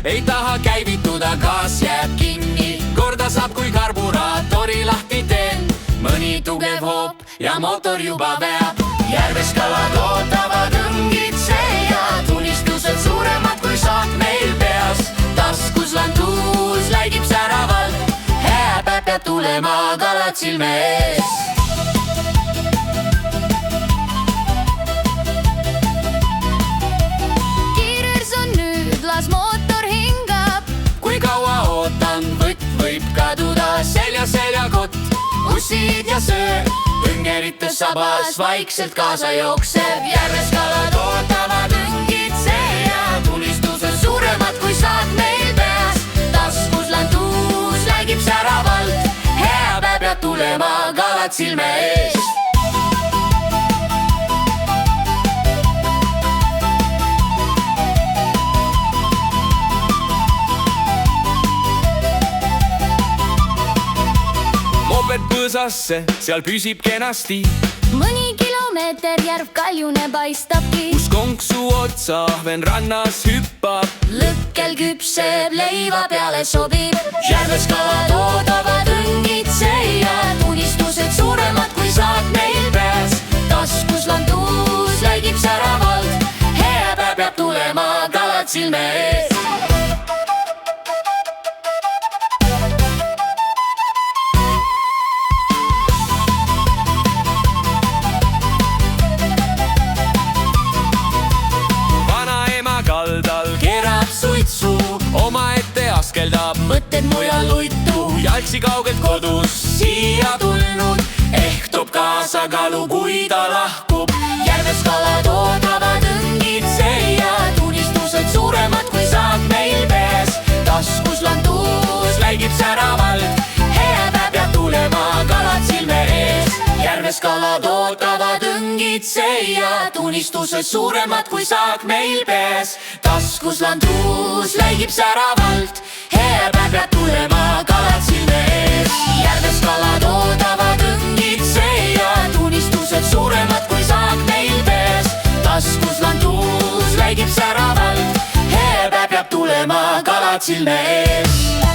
ei taha käivituda, gaas jääb kinni. Korda saab, kui karburaatori lahti teen. Mõni tugev hoop ja mootor juba veab. Järves kalad ootavad õngitseja, tunistused suuremad kui saak meil peas. Taskus lantuus läigib säravalt, hääpäev peab tulema, kalad silme ees. Kiires on nüüd, las mootor hingab. Kui kaua ootan, võtt võib kaduda, seljakott, bussid ja söö. Õngerites sabas vaikselt kaasa jooksev. Järves kalad ootavad õngitseja, tunistused suuremad kui saak meil peas. Taskus lantuus läigib säravalt, hääpäev peab tulema, kalad silme ees. Moped põõsasse, seal püsib kenasti. Mõni kilomeeter järv kaljune paistabki. Kus konksu otsa ahven rannas hüppab. Lõkkel küpseb, leiva peale sobib. Järves kalad ootavad õngitseja, tunistused suuremad kui saak meil peas. Taskus lantuus läigib säravalt, hääpäev peab tulema, kalad silme ees. Kaldal keerab suitsu, omaette askeldab, mõtted mujal uitu. Jalgsi kaugelt kodus siia tulnud, ehk toob kaasa kalu, kui ta lahkub. Järves kalad ootavad õngitseja, tunistused suuremad kui saak meil peas. Taskus lantuus läigib säravalt, hääpäev peab tulema, kalad silme ees. Järves kalad ootavad õngitseja, tunistused suuremad kui saak meil peas. Taskus lantuus läigib säravalt, hääpäev peab tulema, kalad silme ees. Järves kalad ootavad õngitseja, tunistused suuremad kui saak meil peas. Taskus lantuus läigib säravalt, hääpäev peab tulema, kalad silme ees.